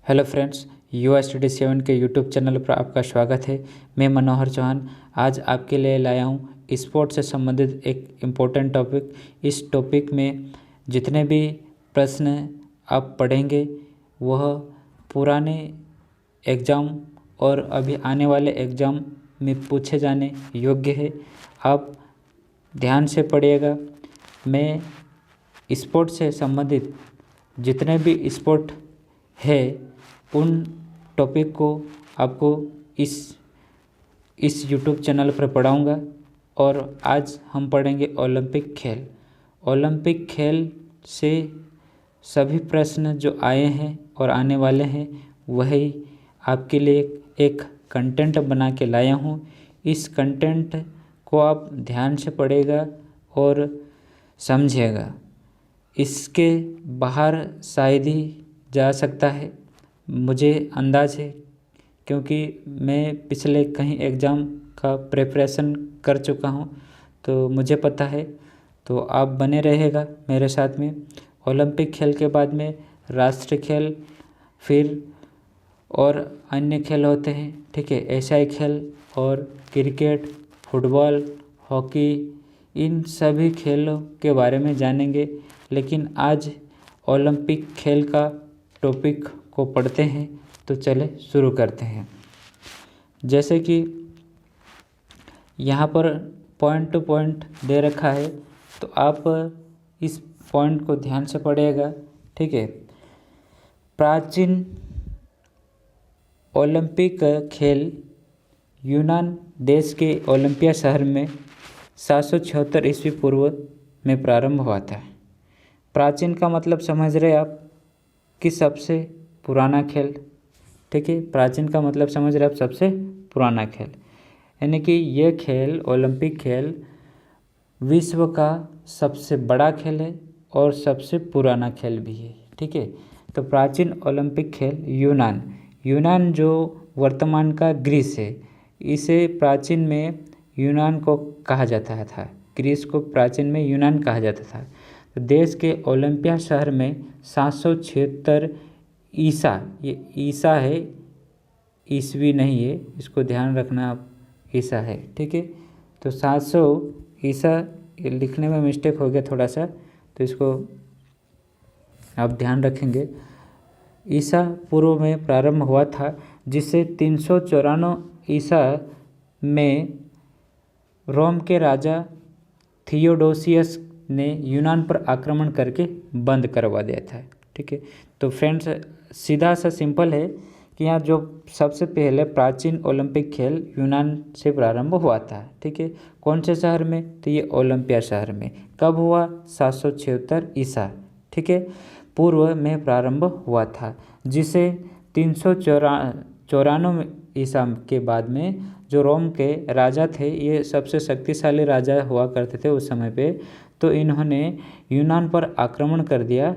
Hello friends, युवा study 7 के YouTube channel पर आपका स्वागत है। मैं मनोहर चौहान आज आपके लिए लाया हूँ स्पोर्ट्स से संबंधित एक इम्पोर्टेंट टॉपिक। इस टॉपिक में जितने भी प्रश्न आप पढ़ेंगे वह पुराने एग्ज़ाम और अभी आने वाले एग्ज़ाम में पूछे जाने योग्य है। आप ध्यान से पढ़िएगा। मैं स्पोर्ट्स से संबंधित जितने भी स्पोर्ट है उन टॉपिक को आपको इस यूट्यूब चैनल पर पढ़ाऊँगा। और आज हम पढ़ेंगे ओलंपिक खेल। ओलंपिक खेल से सभी प्रश्न जो आए हैं और आने वाले हैं वही आपके लिए एक कंटेंट बना के लाया हूँ। इस कंटेंट को आप ध्यान से पढ़ेगा और समझिएगा। इसके बाहर शायद ही जा सकता है, मुझे अंदाज है, क्योंकि मैं पिछले कहीं एग्ज़ाम का प्रिपरेशन कर चुका हूँ तो मुझे पता है। तो आप बने रहेगा मेरे साथ में। ओलंपिक खेल के बाद में राष्ट्रीय खेल फिर और अन्य खेल होते हैं, ठीक है। एशियाई खेल और क्रिकेट, फुटबॉल, हॉकी, इन सभी खेलों के बारे में जानेंगे। लेकिन आज ओलंपिक खेल का टॉपिक को पढ़ते हैं, तो चले शुरू करते हैं। जैसे कि यहाँ पर पॉइंट टू पॉइंट दे रखा है, तो आप इस पॉइंट को ध्यान से पढ़िएगा, ठीक है। प्राचीन ओलंपिक खेल यूनान देश के ओलंपिया शहर में 776 ईस्वी पूर्व में प्रारंभ हुआ था। प्राचीन का मतलब समझ रहे आप कि सबसे पुराना खेल, ठीक है। प्राचीन का मतलब समझ रहे आप सबसे पुराना खेल, यानी कि यह खेल ओलंपिक खेल विश्व का सबसे बड़ा खेल है और सबसे पुराना खेल भी है, ठीक है। तो प्राचीन ओलंपिक खेल यूनान जो वर्तमान का ग्रीस है, इसे प्राचीन में यूनान को कहा जाता था। ग्रीस को प्राचीन में यूनान कहा जाता था। तो देश के ओलंपिया शहर में 776 ईसा, ये ईसा है, ईस्वी नहीं है, इसको ध्यान रखना आप, ईसा है, ठीक है। तो 700 ईसा, लिखने में मिस्टेक हो गया थोड़ा सा, तो इसको आप ध्यान रखेंगे। ईसा पूर्व में प्रारंभ हुआ था, जिसे 394 ईसा में रोम के राजा थियोडोसियस ने यूनान पर आक्रमण करके बंद करवा दिया था, ठीक है। तो फ्रेंड्स, सीधा सा सिंपल है कि यहाँ जो सबसे पहले प्राचीन ओलंपिक खेल यूनान से प्रारंभ हुआ था, ठीक है। कौन से शहर में? तो ये ओलंपिया शहर में। कब हुआ? 776 ईसा, ठीक है, पूर्व में प्रारंभ हुआ था, जिसे 394 ईसा के बाद में जो रोम के राजा थे, ये सबसे शक्तिशाली राजा हुआ करते थे उस समय पे, तो इन्होंने यूनान पर आक्रमण कर दिया।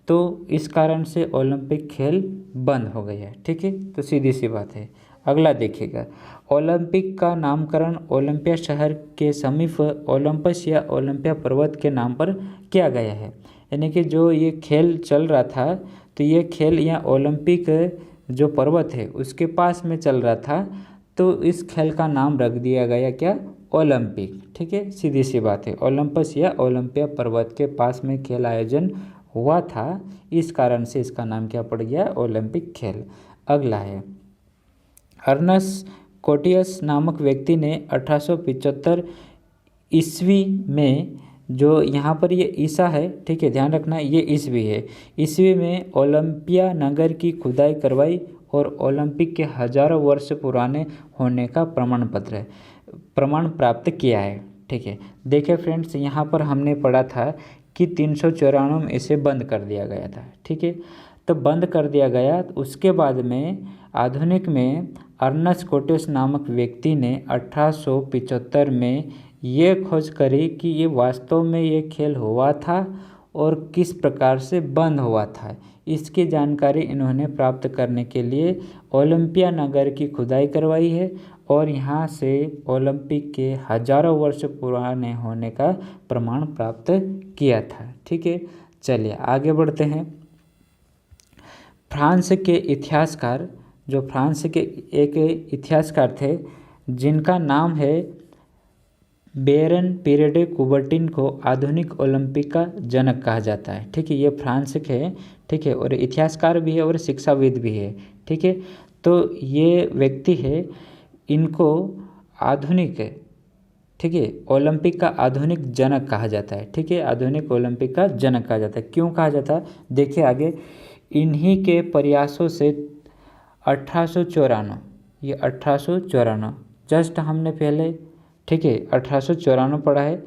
तो इस कारण से ओलंपिक खेल बंद हो गया है, ठीक है। तो सीधी सी बात है। अगला देखिएगा, ओलंपिक का नामकरण ओलंपिया शहर के समीप ओलंपस या ओलंपिया पर्वत के नाम पर किया गया है। यानी कि जो ये खेल चल रहा था, तो ये खेल यहाँ ओलंपिक जो पर्वत है उसके पास में चल रहा था, तो इस खेल का नाम रख दिया गया क्या? ओलंपिक, ठीक है। सीधी सी बात है, ओलंपस या ओलंपिया पर्वत के पास में खेल आयोजन हुआ था, इस कारण से इसका नाम क्या पड़ गया? ओलंपिक खेल। अगला है, अर्नस्ट कोटियस नामक व्यक्ति ने 1875 ईस्वी में, जो यहाँ पर ये ईसा है, ठीक है, ध्यान रखना ये ईस्वी है, ईस्वी में ओलंपिया नगर की खुदाई करवाई और ओलंपिक के हजारों वर्ष पुराने होने का प्रमाण प्राप्त किया है, ठीक है। देखिए फ्रेंड्स, यहाँ पर हमने पढ़ा था कि 394 में इसे बंद कर दिया गया था, ठीक है। तो बंद कर दिया गया, उसके बाद में आधुनिक में अर्नस्ट कोटियस नामक व्यक्ति ने 1875 में ये खोज करी कि ये वास्तव में ये खेल हुआ था और किस प्रकार से बंद हुआ था। इसकी जानकारी इन्होंने प्राप्त करने के लिए ओलंपिया नगर की खुदाई करवाई है और यहाँ से ओलंपिक के हजारों वर्ष पुराने होने का प्रमाण प्राप्त किया था, ठीक है। चलिए आगे बढ़ते हैं। फ्रांस के इतिहासकार, जो फ्रांस के एक इतिहासकार थे जिनका नाम है बेरन पीरे डे कुबर्टिन, को आधुनिक ओलंपिक का जनक कहा जाता है। ठीक है, ये फ्रांस के हैं। ठीक है, और इतिहासकार भी है और शिक्षाविद भी है। ठीक है, तो ये व्यक्ति है, इनको आधुनिक, ठीक है, ओलंपिक का आधुनिक जनक कहा जाता है। ठीक है, आधुनिक ओलंपिक का जनक कहा जाता है। क्यों कहा जाता है, देखिए आगे, इन्हीं के प्रयासों से 1894, ये 1894 जस्ट हमने पहले, ठीक है, 1894 पढ़ा है,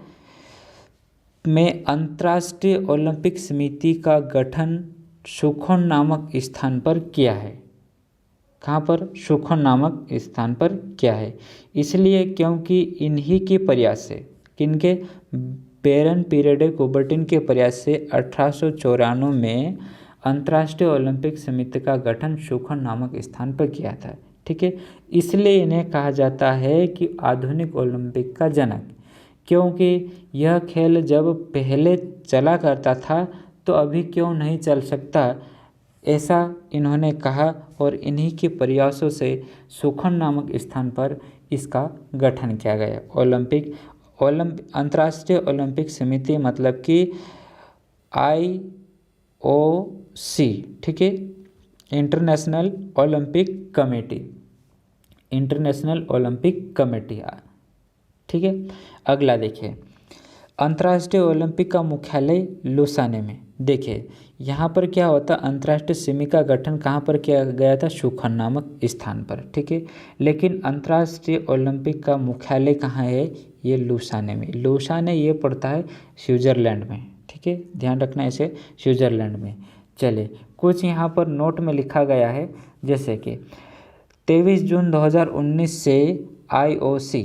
में अंतर्राष्ट्रीय ओलंपिक समिति का गठन सुखोन नामक स्थान पर किया है। कहाँ पर, सुखोन नामक स्थान पर किया है। इसलिए क्योंकि इन्हीं के प्रयास से, किनके, बेरन पीरे डे कुबर्टिन के प्रयास से 1894 में अंतर्राष्ट्रीय ओलंपिक समिति का गठन सुखोन नामक स्थान पर किया था। ठीक है, इसलिए इन्हें कहा जाता है कि आधुनिक ओलंपिक का जनक, क्योंकि यह खेल जब पहले चला करता था तो अभी क्यों नहीं चल सकता, ऐसा इन्होंने कहा, और इन्हीं के प्रयासों से सुखोन नामक स्थान पर इसका गठन किया गया। अंतर्राष्ट्रीय ओलंपिक समिति मतलब कि IOC, ठीक है, international Olympic committee, international Olympic committee. ठीक है, अगला देखिए, अंतर्राष्ट्रीय ओलंपिक का मुख्यालय लुसाने में। देखिए यहाँ पर क्या होता, अंतर्राष्ट्रीय समिति का गठन कहाँ पर किया गया था, सुखोन नामक स्थान पर। ठीक है, लेकिन अंतर्राष्ट्रीय ओलंपिक का मुख्यालय कहाँ है, ये लुसाने में। लुसाने ये पड़ता है स्विट्जरलैंड में। ठीक है, ध्यान रखना इसे, स्विट्जरलैंड में। चलिए, कुछ यहाँ पर नोट में लिखा गया है, जैसे कि 23 जून 2019 से IOC,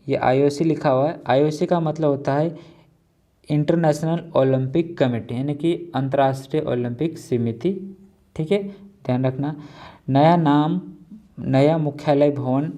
ये IOC लिखा हुआ है। IOC का मतलब होता है इंटरनेशनल ओलंपिक कमेटी, यानी कि अंतर्राष्ट्रीय ओलंपिक समिति। ठीक है, ध्यान रखना। नया नाम, नया मुख्यालय भवन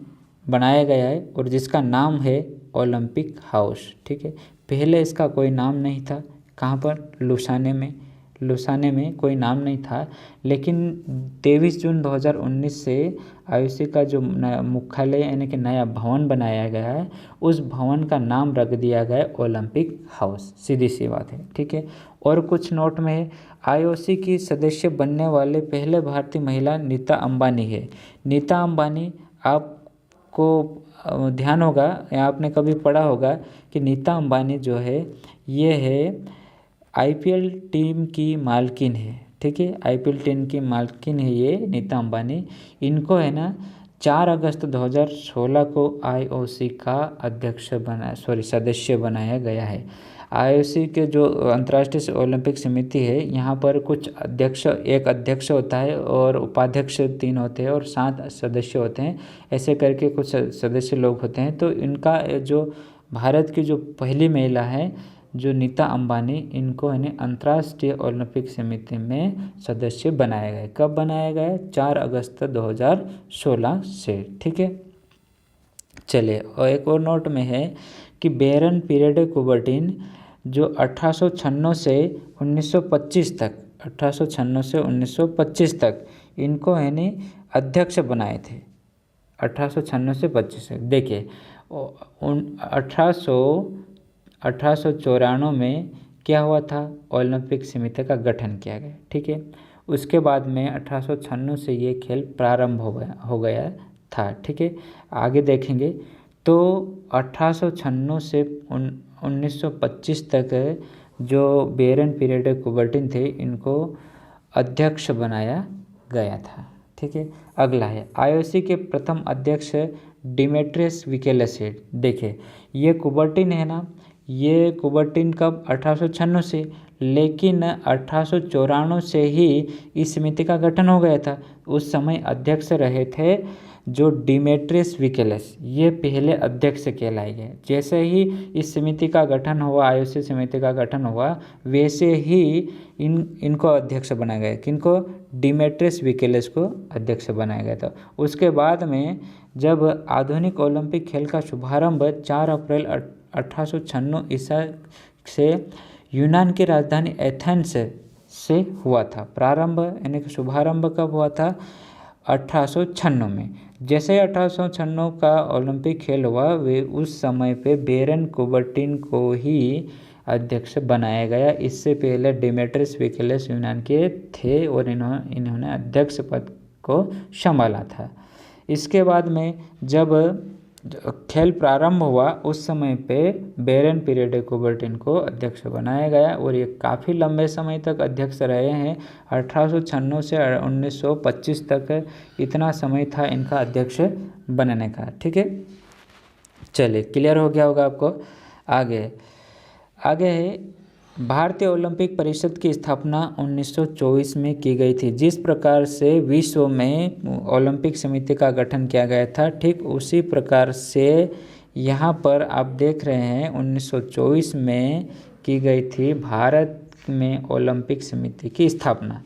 बनाया गया है और जिसका नाम है ओलंपिक हाउस। ठीक है, पहले इसका कोई नाम नहीं था। कहाँ पर, लुसाने में। लुसाने में कोई नाम नहीं था, लेकिन 23 जून 2019 से IOC का जो नया मुख्यालय यानी कि नया भवन बनाया गया है, उस भवन का नाम रख दिया गया है ओलंपिक हाउस। सीधी सी बात है। ठीक है, और कुछ नोट में है, IOC की सदस्य बनने वाले पहले भारतीय महिला नीता अंबानी है। नीता अंबानी, आपको ध्यान होगा या आपने कभी पढ़ा होगा कि नीता अंबानी जो है, ये है IPL टीम की मालकिन है। ठीक है, IPL टीम की मालकिन है ये नीता अंबानी। इनको है ना 4 अगस्त 2016 को IOC का सदस्य बनाया गया है। IOC के जो अंतर्राष्ट्रीय ओलंपिक समिति है, यहाँ पर कुछ अध्यक्ष, एक अध्यक्ष होता है और उपाध्यक्ष 3 होते हैं और 7 सदस्य होते हैं। ऐसे करके कुछ सदस्य लोग होते हैं। तो इनका जो भारत की जो पहली महिला है, जो नीता अंबानी, इनको इन्हें अंतर्राष्ट्रीय ओलंपिक समिति में सदस्य बनाया गया। कब बनाया गया, 4 अगस्त 2016 से। ठीक है, चलिए, और एक और नोट में है कि बेरन पीरे डे कुबर्टिन जो 1896 से 1925 तक, 1896 से 1925 तक इनको है नहीं अध्यक्ष बनाए थे। 1896 से 25 तक। देखिए 1894 में क्या हुआ था, ओलंपिक समिति का गठन किया गया। ठीक है, उसके बाद में 1896 से ये खेल प्रारंभ हो गया था। ठीक है, आगे देखेंगे तो 1896 से 1925 तक जो बेरन पीरे डे कुबर्टिन थे, इनको अध्यक्ष बनाया गया था। ठीक है, अगला है IOC के प्रथम अध्यक्ष डिमेट्रियस विकेलेसेड। देखिए ये कुबर्टिन है ना, ये कुबर्टिन कब, 1896 से, लेकिन 1894 से ही इस समिति का गठन हो गया था। उस समय अध्यक्ष रहे थे जो डिमेट्रियस विकेलेस, ये पहले अध्यक्ष कहलाए गए। जैसे ही इस समिति का गठन हुआ, IOC समिति का गठन हुआ, वैसे ही इनको अध्यक्ष बनाया गया। किनको, डिमेट्रियस विकेलेस को अध्यक्ष बनाया गया था। उसके बाद में जब आधुनिक ओलंपिक खेल का शुभारंभ 4 अप्रैल 1896 ईसा से यूनान की राजधानी एथेंस से हुआ था। प्रारंभ यानी कि शुभारंभ कब हुआ था? 1896 में। जैसे 1896 का ओलंपिक खेल हुआ, वे उस समय पे बेरन कुबर्टिन को ही अध्यक्ष बनाया गया। इससे पहले डिमेट्रियस विकिलेस यूनान के थे और इन्होंने अध्यक्ष पद को संभाला था। इसके बाद में जब खेल प्रारंभ हुआ उस समय पे बेरन पीरियड कुबर्टिन को अध्यक्ष बनाया गया और ये काफ़ी लंबे समय तक अध्यक्ष रहे हैं। 1896 से 1925 तक इतना समय था इनका अध्यक्ष बनने का। ठीक है, चलिए क्लियर हो गया होगा आपको। आगे है भारतीय ओलंपिक परिषद की स्थापना 1924 में की गई थी। जिस प्रकार से विश्व में ओलंपिक समिति का गठन किया गया था, ठीक उसी प्रकार से यहाँ पर आप देख रहे हैं 1924 में की गई थी भारत में ओलंपिक समिति की स्थापना।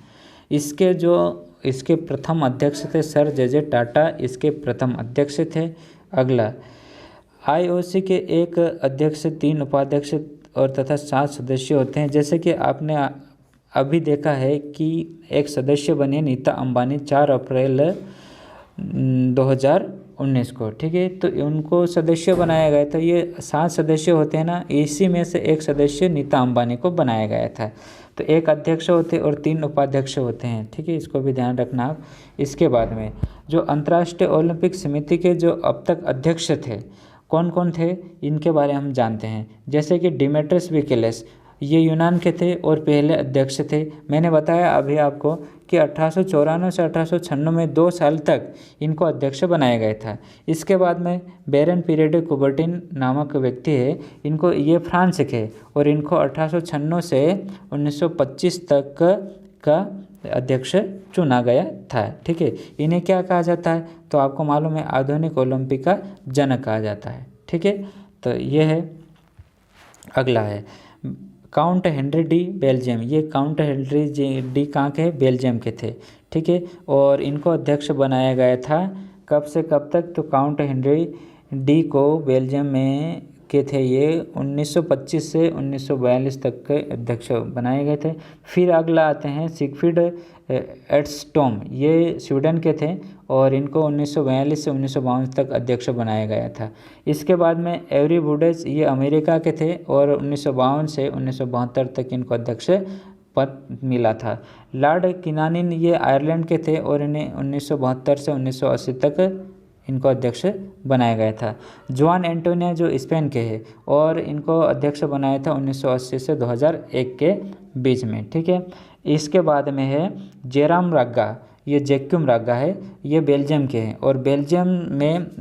इसके प्रथम अध्यक्ष थे सर जे टाटा, इसके प्रथम अध्यक्ष थे। अगला, IOC के एक अध्यक्ष, 3 उपाध्यक्ष और तथा 7 सदस्य होते हैं। जैसे कि आपने अभी देखा है कि एक सदस्य बने नीता अंबानी 4 अप्रैल 2019 को। ठीक है, तो उनको सदस्य बनाया गया था। ये 7 सदस्य होते हैं ना, इसी में से एक सदस्य नीता अंबानी को बनाया गया था। तो एक अध्यक्ष होते और 3 उपाध्यक्ष होते हैं। ठीक है, इसको भी ध्यान रखना आप। इसके बाद में जो अंतर्राष्ट्रीय ओलंपिक समिति के जो अब तक अध्यक्ष थे, कौन कौन थे इनके बारे में हम जानते हैं। जैसे कि डिमेट्रियस विकिलेस, ये यूनान के थे और पहले अध्यक्ष थे। मैंने बताया अभी आपको कि 1894 से 1896 में 2 साल तक इनको अध्यक्ष बनाया गया था। इसके बाद में बेरन पीरियड कुबर्टिन नामक व्यक्ति है, ये फ्रांस के और इनको 1896 से 1925 तक का अध्यक्ष चुना गया था। ठीक है, इन्हें क्या कहा जाता है? तो आपको मालूम है आधुनिक ओलंपिक का जनक कहा जाता है। ठीक है, तो ये है। अगला है काउंट हेनरी डी बेल्जियम। ये काउंट हेनरी डी कहाँ के? बेल्जियम के थे। ठीक है, और इनको अध्यक्ष बनाया गया था कब से कब तक? तो काउंट हेनरी डी को बेल्जियम में के थे ये 1925 से 1942 तक के अध्यक्ष बनाए गए थे। फिर अगला आते हैं सिगफ्रीड एड्स्टोम, ये स्वीडन के थे और इनको 1942 से 1952 तक अध्यक्ष बनाया गया था। इसके बाद में एवरी वुडेस, ये अमेरिका के थे और 1952 से 1972 तक इनको अध्यक्ष पद मिला था। लॉर्ड किनानिन, ये आयरलैंड के थे और इन्हें 1972 से 1980 तक इनको अध्यक्ष बनाया गया था। जुआन एंटोनिया जो स्पेन के हैं और इनको अध्यक्ष बनाया था 1980 से 2001 के बीच में। ठीक है, इसके बाद में है जेराम रागा, ये जैक्यूम रागा है, ये बेल्जियम के हैं और बेल्जियम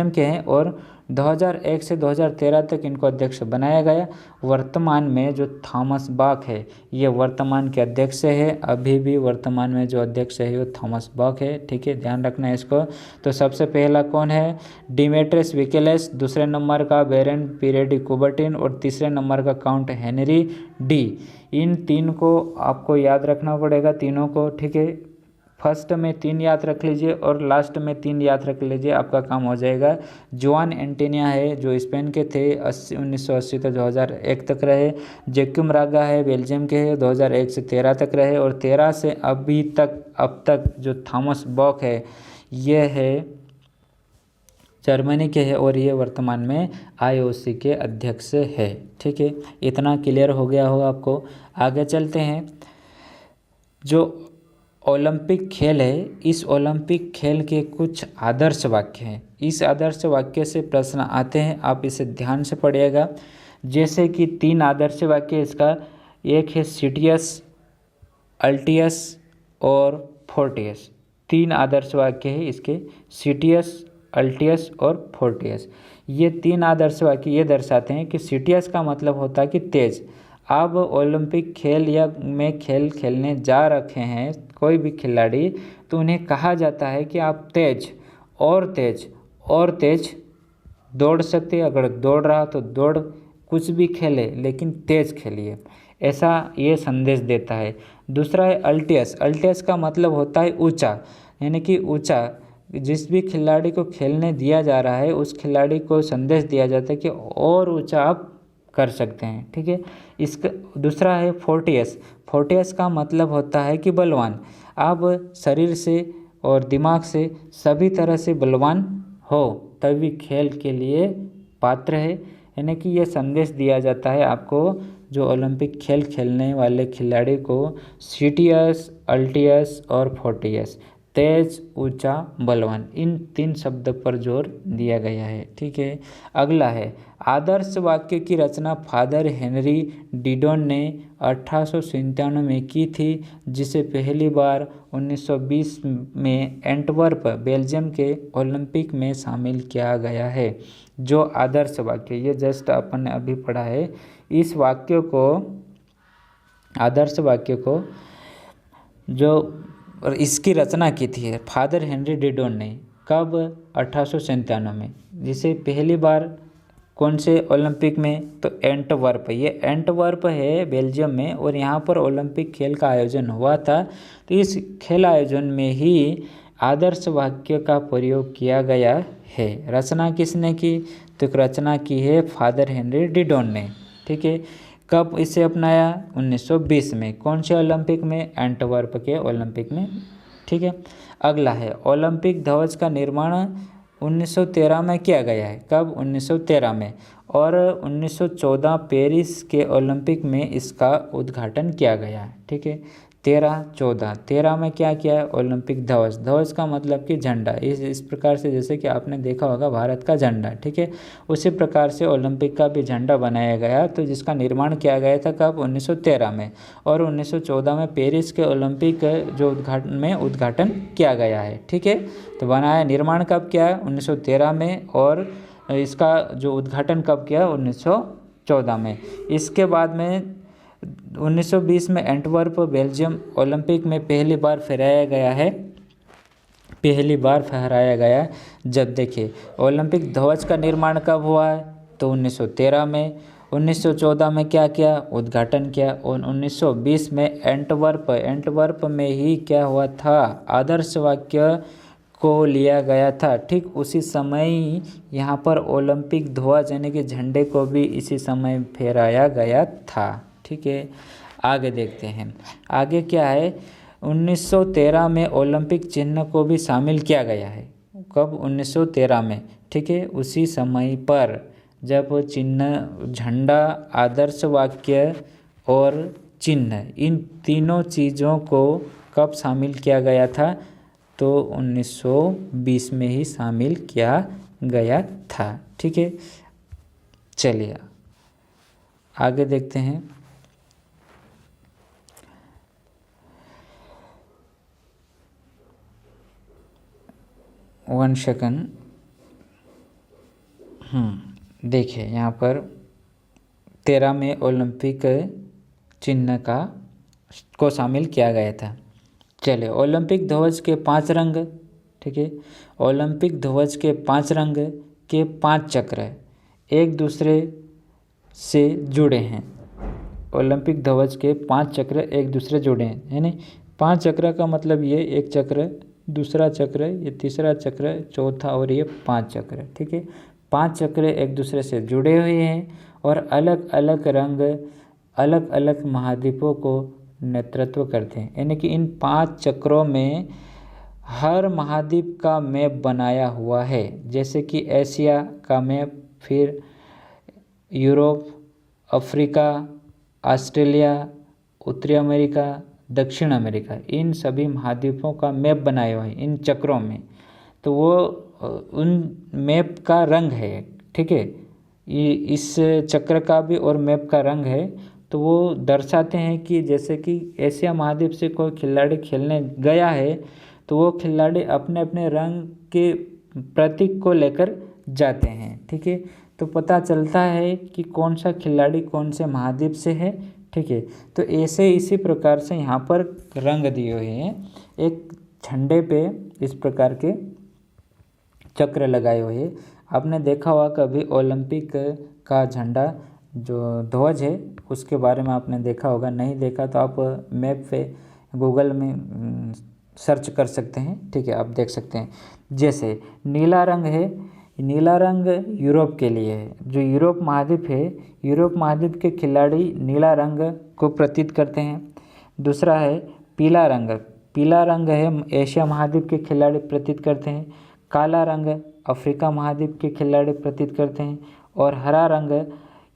के हैं और 2001 से 2013 तक इनको अध्यक्ष बनाया गया। वर्तमान में जो थॉमस बाक है, ये वर्तमान के अध्यक्ष है। अभी भी वर्तमान में जो अध्यक्ष है वो थॉमस बाक है। ठीक है, ध्यान रखना है इसको। तो सबसे पहला कौन है? डिमेट्रियस विकिलेस, दूसरे नंबर का बेरन पीरियड कुबर्टिन और तीसरे नंबर का काउंट हेनरी डी। इन 3 को आपको याद रखना पड़ेगा, तीनों को। ठीक है, फर्स्ट में 3 याद रख लीजिए और लास्ट में 3 याद रख लीजिए, आपका काम हो जाएगा। जुआन एंटोनिया है जो स्पेन के थे, 1980 से 2001 तक रहे। जैक्यूम रागा है, बेल्जियम के हैं, 2001 से 13 तक रहे और 13 से अब तक जो थॉमस बॉक है, ये है जर्मनी के हैं और ये वर्तमान में IOC के अध्यक्ष है। ठीक है, इतना क्लियर हो गया होगा आपको। आगे चलते हैं। जो ओलंपिक खेल है, इस ओलंपिक खेल के कुछ आदर्श वाक्य हैं। इस आदर्श वाक्य से प्रश्न आते हैं, आप इसे ध्यान से पढ़िएगा। जैसे कि 3 आदर्श वाक्य इसका, एक है सिटियस, अल्टियस और फोर्टियस। 3 आदर्श वाक्य है इसके, सिटियस, अल्टियस और फोर्टियस। ये 3 आदर्श वाक्य ये दर्शाते हैं कि सिटियस का मतलब होता है कि तेज। आप ओलंपिक खेल या में खेल खेलने जा रखे हैं कोई भी खिलाड़ी, तो उन्हें कहा जाता है कि आप तेज और तेज दौड़ सकते हैं। अगर दौड़ रहा तो दौड़, कुछ भी खेले लेकिन तेज खेलिए, ऐसा ये संदेश देता है। दूसरा है अल्टियस। अल्टियस का मतलब होता है ऊंचा, यानी कि ऊंचा। जिस भी खिलाड़ी को खेलने दिया जा रहा है उस खिलाड़ी को संदेश दिया जाता है कि और ऊंचा आप कर सकते हैं। ठीक है, इसका दूसरा है फोर्टियस। फोर्टियस का मतलब होता है कि बलवान। आप शरीर से और दिमाग से सभी तरह से बलवान हो तभी खेल के लिए पात्र है। यानी कि यह संदेश दिया जाता है आपको, जो ओलंपिक खेल खेलने वाले खिलाड़ी को, सिटियस, अल्टियस और फोर्टियस, तेज, ऊंचा, बलवान, इन 3 शब्द पर जोर दिया गया है। ठीक है, अगला है आदर्श वाक्य की रचना फादर हेनरी डिडॉन ने 1897 में की थी, जिसे पहली बार 1920 में एंटवर्प, बेल्जियम के ओलंपिक में शामिल किया गया है। जो आदर्श वाक्य, ये जस्ट अपन ने अभी पढ़ा है, इस वाक्य को, आदर्श वाक्य को, जो और इसकी रचना की थी फादर हेनरी डिडॉन ने, कब? 1897 में, जिसे पहली बार कौन से ओलंपिक में? तो एंटवर्प, ये एंटवर्प है बेल्जियम में, और यहाँ पर ओलंपिक खेल का आयोजन हुआ था। तो इस खेल आयोजन में ही आदर्श वाक्य का प्रयोग किया गया है। रचना किसने की? तो रचना की है फादर हेनरी डिडॉन ने। ठीक है, कब इसे अपनाया? 1920 में। कौन से ओलंपिक में? एंटवर्प के ओलंपिक में। ठीक है, अगला है ओलंपिक ध्वज का निर्माण 1913 में किया गया है। कब? 1913 में। और 1914 पेरिस के ओलंपिक में इसका उद्घाटन किया गया है। ठीक है, 13 में क्या किया है? ओलंपिक ध्वज, ध्वज का मतलब कि झंडा, इस प्रकार से जैसे कि आपने देखा होगा भारत का झंडा। ठीक है, उसी प्रकार से ओलंपिक का भी झंडा बनाया गया, तो जिसका निर्माण किया गया था कब? 1913 में। और 1914 में पेरिस के ओलंपिक जो उद्घाटन किया गया है। ठीक है, तो बनाया, निर्माण कब किया? 1913 में, और इसका जो उद्घाटन कब किया? 1914 में। इसके बाद में 1920 में एंटवर्प, बेल्जियम ओलंपिक में पहली बार फहराया गया है। जब देखिए ओलंपिक ध्वज का निर्माण कब हुआ है? तो 1913 में। 1914 में क्या किया? उद्घाटन किया। और 1920 में एंटवर्प में ही क्या हुआ था? आदर्श वाक्य को लिया गया था। ठीक उसी समय यहाँ पर ओलंपिक ध्वज यानी कि झंडे को भी इसी समय फहराया गया था। ठीक है, आगे देखते हैं। आगे क्या है? 1913 में ओलंपिक चिन्ह को भी शामिल किया गया है। कब? 1913 में। ठीक है, उसी समय पर जब चिन्ह, झंडा, आदर्श वाक्य और चिन्ह, इन तीनों चीज़ों को कब शामिल किया गया था? तो 1920 में ही शामिल किया गया था। ठीक है, चलिए आगे देखते हैं। One second. देखिए यहाँ पर 13 में ओलंपिक चिन्ह को शामिल किया गया था। चलिए, ओलंपिक ध्वज के 5 रंग। ठीक है, ओलंपिक ध्वज के 5 रंग के 5 चक्र एक दूसरे से जुड़े हैं। ओलंपिक ध्वज के 5 चक्र एक दूसरे जुड़े हैं, यानी 5 चक्र का मतलब ये, एक चक्र, दूसरा चक्र, ये तीसरा चक्र, चौथा, और ये 5 चक्र। ठीक है, 5 चक्र एक दूसरे से जुड़े हुए हैं और अलग अलग रंग अलग अलग महाद्वीपों को नेतृत्व करते हैं। यानी कि इन 5 चक्रों में हर महाद्वीप का मैप बनाया हुआ है। जैसे कि एशिया का मैप, फिर यूरोप, अफ्रीका, ऑस्ट्रेलिया, उत्तरी अमेरिका, दक्षिण अमेरिका, इन सभी महाद्वीपों का मैप बनाया हुआ है इन चक्रों में। तो वो उन मैप का रंग है। ठीक है, ये इस चक्र का भी और मैप का रंग है। तो वो दर्शाते हैं कि जैसे कि एशिया महाद्वीप से कोई खिलाड़ी खेलने गया है तो वो खिलाड़ी अपने अपने रंग के प्रतीक को लेकर जाते हैं। ठीक है, तो पता चलता है कि कौन सा खिलाड़ी कौन से महाद्वीप से है। ठीक है, तो ऐसे इसी प्रकार से यहाँ पर रंग दिए हुए हैं। एक झंडे पे इस प्रकार के चक्र लगाए हुए हैं। आपने देखा होगा कभी ओलंपिक का झंडा जो ध्वज है उसके बारे में आपने देखा होगा, नहीं देखा तो आप मैप पे गूगल में सर्च कर सकते हैं। ठीक है, आप देख सकते हैं। जैसे नीला रंग है, नीला रंग यूरोप के लिए है। जो यूरोप महाद्वीप है, यूरोप महाद्वीप के खिलाड़ी नीला रंग को प्रतीत करते हैं। दूसरा है पीला रंग, पीला रंग है एशिया महाद्वीप के खिलाड़ी प्रतीत करते हैं। काला रंग अफ्रीका महाद्वीप के खिलाड़ी प्रतीत करते हैं। और हरा रंग,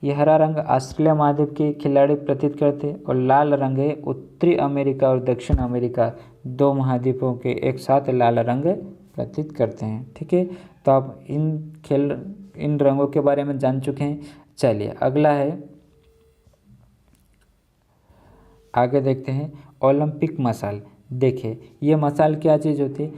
ये हरा रंग ऑस्ट्रेलिया महाद्वीप के खिलाड़ी प्रतीत करते हैं। और लाल रंग है उत्तरी अमेरिका और दक्षिण अमेरिका, दो महाद्वीपों के एक साथ लाल रंग प्रतीत करते हैं। ठीक है, तो आप इन रंगों के बारे में जान चुके हैं। चलिए अगला है, आगे देखते हैं ओलंपिक मशाल। देखिए ये मशाल क्या चीज़ होती है,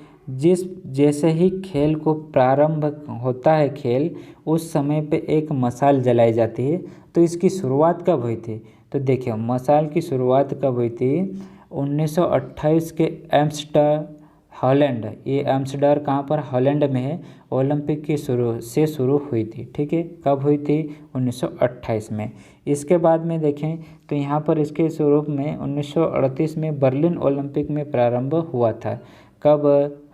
जैसे ही खेल को प्रारंभ होता है खेल, उस समय पे एक मशाल जलाई जाती है। तो इसकी शुरुआत कब हुई थी, तो देखिए मशाल की शुरुआत कब हुई थी, 1928 के एम्स्टर्डम हॉलैंड, ये एम्स्टर्डम कहाँ पर, हॉलैंड में है। ओलंपिक की शुरू हुई थी। ठीक है, कब हुई थी, 1928 में। इसके बाद में देखें तो यहाँ पर इसके स्वरूप में 1938 में बर्लिन ओलंपिक में प्रारंभ हुआ था। कब,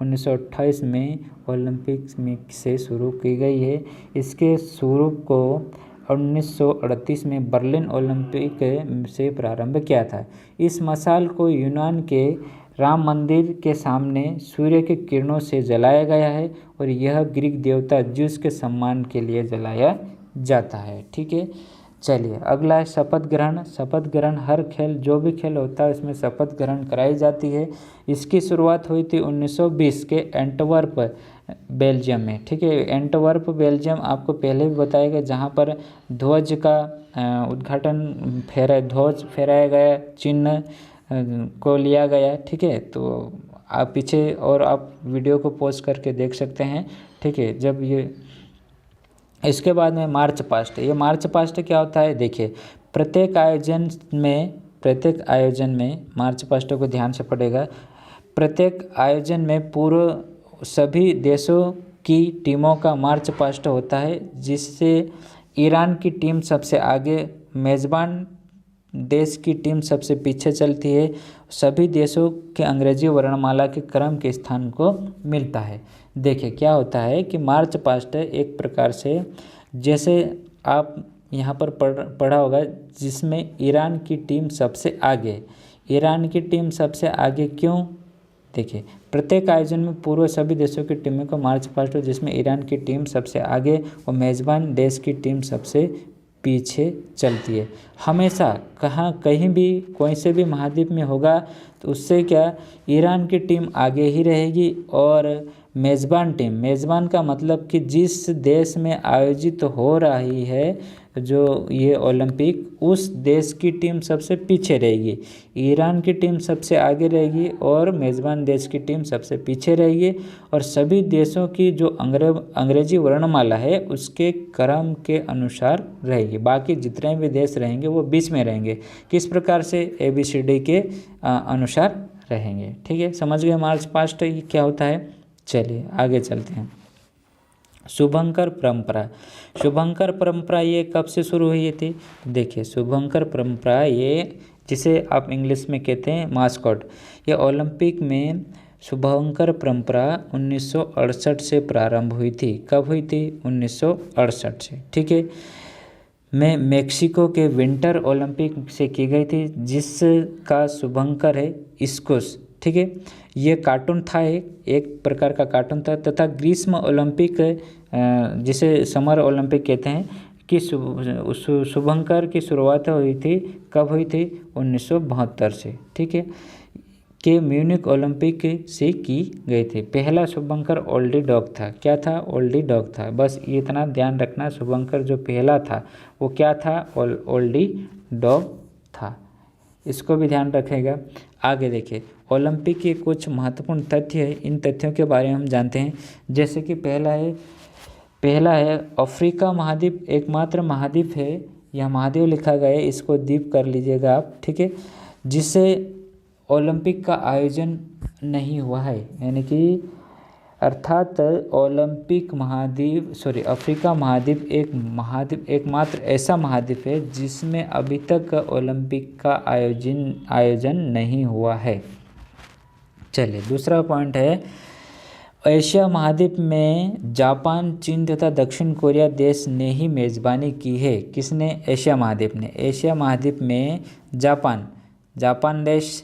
1928 में ओलंपिक में से शुरू की गई है। इसके स्वरूप को 1938 में बर्लिन ओलंपिक से प्रारंभ किया था। इस मशाल को यूनान के राम मंदिर के सामने सूर्य के किरणों से जलाया गया है और यह ग्रीक देवता ज्यूस के सम्मान के लिए जलाया जाता है। ठीक है, चलिए अगला है शपथ ग्रहण। शपथ ग्रहण, हर खेल, जो भी खेल होता है उसमें शपथ ग्रहण कराई जाती है। इसकी शुरुआत हुई थी 1920 के एंटवर्प बेल्जियम में। ठीक है, एंटवर्प बेल्जियम आपको पहले भी बताया गया, जहाँ पर ध्वज का उद्घाटन ध्वज फहराया गया, चिन्ह को लिया गया। ठीक है, तो आप पीछे और आप वीडियो को पॉज करके देख सकते हैं। ठीक है, जब ये, इसके बाद में मार्च पास्ट। ये मार्च पास्ट क्या होता है, देखिए प्रत्येक आयोजन में मार्च पास्ट को ध्यान से पढ़ेगा। प्रत्येक आयोजन में पूर्व सभी देशों की टीमों का मार्च पास्ट होता है, जिससे ईरान की टीम सबसे आगे, मेज़बान देश की टीम सबसे पीछे चलती है। सभी देशों के अंग्रेजी वर्णमाला के क्रम के स्थान को मिलता है। देखिए क्या होता है कि मार्च पास्ट एक प्रकार से, जैसे आप यहाँ पर पढ़ा होगा, जिसमें ईरान की टीम सबसे आगे। ईरान की टीम सबसे आगे क्यों, देखिए प्रत्येक आयोजन में पूर्व सभी देशों की टीमों को मार्च पास्ट हो, जिसमें ईरान की टीम सबसे आगे और मेज़बान देश की टीम सबसे पीछे चलती है। हमेशा कहीं भी कोई से भी महाद्वीप में होगा तो उससे क्या, ईरान की टीम आगे ही रहेगी और मेज़बान टीम, मेज़बान का मतलब कि जिस देश में आयोजित हो रही है जो ये ओलंपिक, उस देश की टीम सबसे पीछे रहेगी। ईरान की टीम सबसे आगे रहेगी और मेज़बान देश की टीम सबसे पीछे रहेगी। और सभी देशों की जो अंग्रेजी वर्णमाला है उसके क्रम के अनुसार रहेगी। बाकी जितने भी देश रहेंगे वो बीच में रहेंगे। किस प्रकार से, ABCD के अनुसार रहेंगे। ठीक है, समझ गए मार्च पास्ट क्या होता है। चलिए आगे चलते हैं। शुभंकर परंपरा। शुभंकर परंपरा ये कब से शुरू हुई थी, देखिए शुभंकर परंपरा ये, जिसे आप इंग्लिश में कहते हैं मास्कॉट, ये ओलंपिक में शुभंकर परंपरा 1968 से प्रारंभ हुई थी। कब हुई थी, 1968 से। ठीक है, में मेक्सिको के विंटर ओलंपिक से की गई थी, जिसका शुभंकर है स्क्वैश। ठीक है, ये कार्टून था, एक प्रकार का कार्टून था। तथा ग्रीष्म ओलंपिक, जिसे समर ओलंपिक कहते हैं, कि शुभंकर की शुरुआत हुई थी, कब हुई थी, 1972 से। ठीक है, के म्यूनिक ओलंपिक से की गई थी। पहला शुभंकर ओल्डी डॉग था। क्या था, ओल्डी डॉग था। बस ये इतना ध्यान रखना, शुभंकर जो पहला था वो क्या था, ओल्डी डॉग था। इसको भी ध्यान रखेगा। आगे देखिए, ओलंपिक के कुछ महत्वपूर्ण तथ्य है, इन तथ्यों के बारे में हम जानते हैं। जैसे कि पहला है अफ्रीका महाद्वीप एकमात्र महाद्वीप है, यह महाद्वीप लिखा गया है, इसको द्वीप कर लीजिएगा आप। ठीक है, जिससे ओलंपिक का आयोजन नहीं हुआ है, यानी कि अर्थात अफ्रीका महाद्वीप एकमात्र ऐसा महाद्वीप है जिसमें अभी तक ओलंपिक का आयोजन नहीं हुआ है। चलिए दूसरा पॉइंट है, एशिया महाद्वीप में जापान, चीन तथा दक्षिण कोरिया देश ने ही मेज़बानी की है। किसने, एशिया महाद्वीप ने। एशिया महाद्वीप में जापान, जापान देश,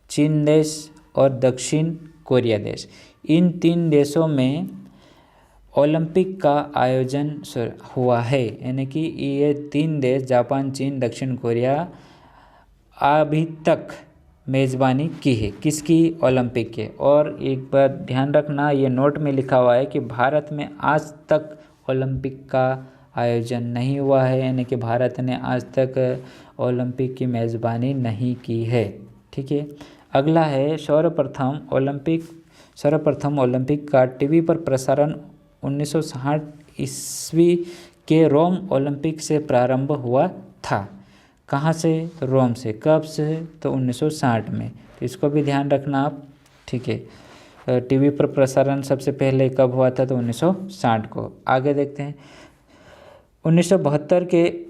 चीन देश और दक्षिण कोरिया देश। इन 3 देशों में ओलंपिक का आयोजन हुआ है, यानी कि ये 3 देश जापान, चीन, दक्षिण कोरिया अभी तक मेज़बानी की है। किसकी? ओलंपिक के। और एक बात ध्यान रखना, ये नोट में लिखा हुआ है कि भारत में आज तक ओलंपिक का आयोजन नहीं हुआ है, यानी कि भारत ने आज तक ओलंपिक की मेज़बानी नहीं की है। ठीक है। अगला है सर्वप्रथम ओलंपिक का टीवी पर प्रसारण 1960 ईस्वी के रोम ओलंपिक से प्रारंभ हुआ था। कहाँ से? रोम से। कब से? तो 1960 में। तो इसको भी ध्यान रखना आप। ठीक है। टीवी पर प्रसारण सबसे पहले कब हुआ था? तो 1960 को। आगे देखते हैं। 1972 के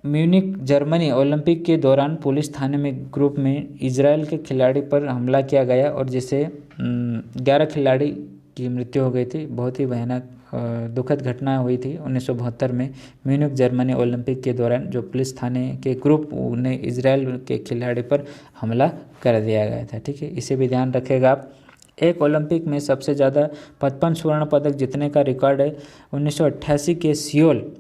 म्यूनिक जर्मनी ओलंपिक के दौरान पुलिस थाने में ग्रुप में इजराइल के खिलाड़ी पर हमला किया गया और जिससे 11 खिलाड़ी की मृत्यु हो गई थी। बहुत ही भयानक दुखद घटना हुई थी 1972 में म्यूनिक जर्मनी ओलंपिक के दौरान, जो पुलिस थाने के ग्रुप ने इजराइल के खिलाड़ी पर हमला कर दिया गया था। ठीक है, इसे भी ध्यान रखेगा आप। एक ओलंपिक में सबसे ज़्यादा 55 स्वर्ण पदक जीतने का रिकॉर्ड है 1988 के सियोल,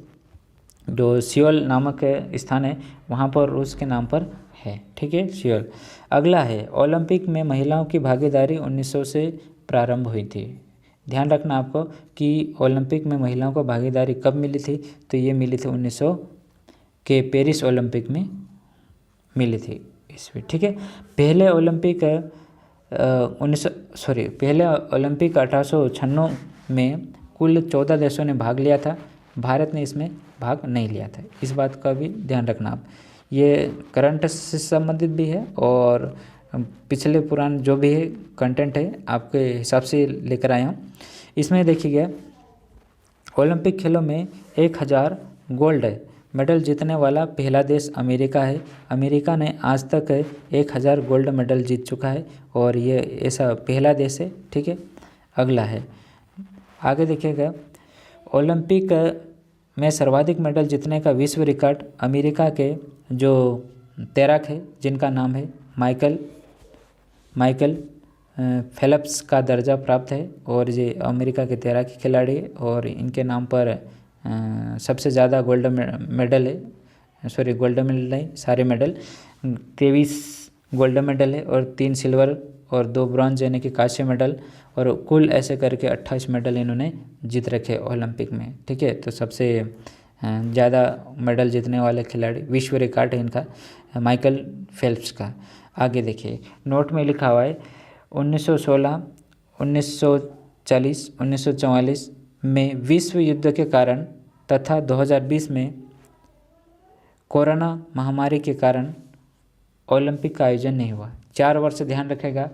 जो सियोल नामक स्थान है वहाँ पर रूस के नाम पर है। ठीक है, सियोल। अगला है ओलंपिक में महिलाओं की भागीदारी 1900 से प्रारंभ हुई थी। ध्यान रखना आपको कि ओलंपिक में महिलाओं को भागीदारी कब मिली थी? तो ये मिली थी 1900 के पेरिस ओलंपिक में मिली थी इसमें। ठीक है। पहले ओलंपिक 1896 में कुल 14 देशों ने भाग लिया था। भारत ने इसमें भाग नहीं लिया था। इस बात का भी ध्यान रखना आप। ये करंट से संबंधित भी है और पिछले पुराने जो भी है कंटेंट है आपके हिसाब से लेकर आया हूँ। इसमें देखिएगा ओलंपिक खेलों में 1000 गोल्ड मेडल जीतने वाला पहला देश अमेरिका है। अमेरिका ने आज तक 1000 गोल्ड मेडल जीत चुका है और ये ऐसा पहला देश है। ठीक है। अगला है, आगे देखिएगा ओलंपिक में सर्वाधिक मेडल जीतने का विश्व रिकॉर्ड अमेरिका के जो तैराक है जिनका नाम है माइकल फेल्प्स का दर्जा प्राप्त है और ये अमेरिका के तैराकी खिलाड़ी है और इनके नाम पर सबसे ज़्यादा गोल्ड मेडल नहीं, सारे मेडल 23 गोल्ड मेडल है और 3 सिल्वर और 2 ब्रॉन्ज यानी कि कांस्य मेडल, और कुल ऐसे करके 28 मेडल इन्होंने जीत रखे ओलंपिक में। ठीक है, तो सबसे ज़्यादा मेडल जीतने वाले खिलाड़ी, विश्व रिकॉर्ड है इनका माइकल फेल्प्स का। आगे देखिए नोट में लिखा हुआ है 1916, 1940, 1944 में विश्व युद्ध के कारण तथा 2020 में कोरोना महामारी के कारण ओलंपिक का आयोजन नहीं हुआ। 4 वर्ष ध्यान रखेगा,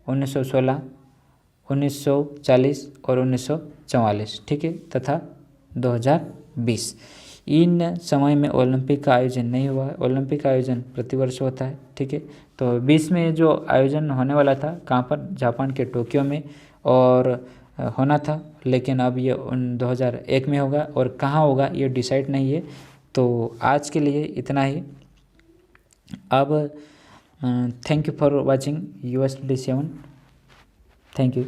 1916, 1940 और 1944। ठीक है, तथा 2020 इन समय में ओलंपिक का आयोजन नहीं हुआ है। ओलंपिक का आयोजन प्रतिवर्ष होता है। ठीक है, तो 20 में जो आयोजन होने वाला था कहाँ पर? जापान के टोक्यो में और होना था, लेकिन अब ये 2001 में होगा और कहाँ होगा ये डिसाइड नहीं है। तो आज के लिए इतना ही। अब thank you for watching US Study 7। Thank you.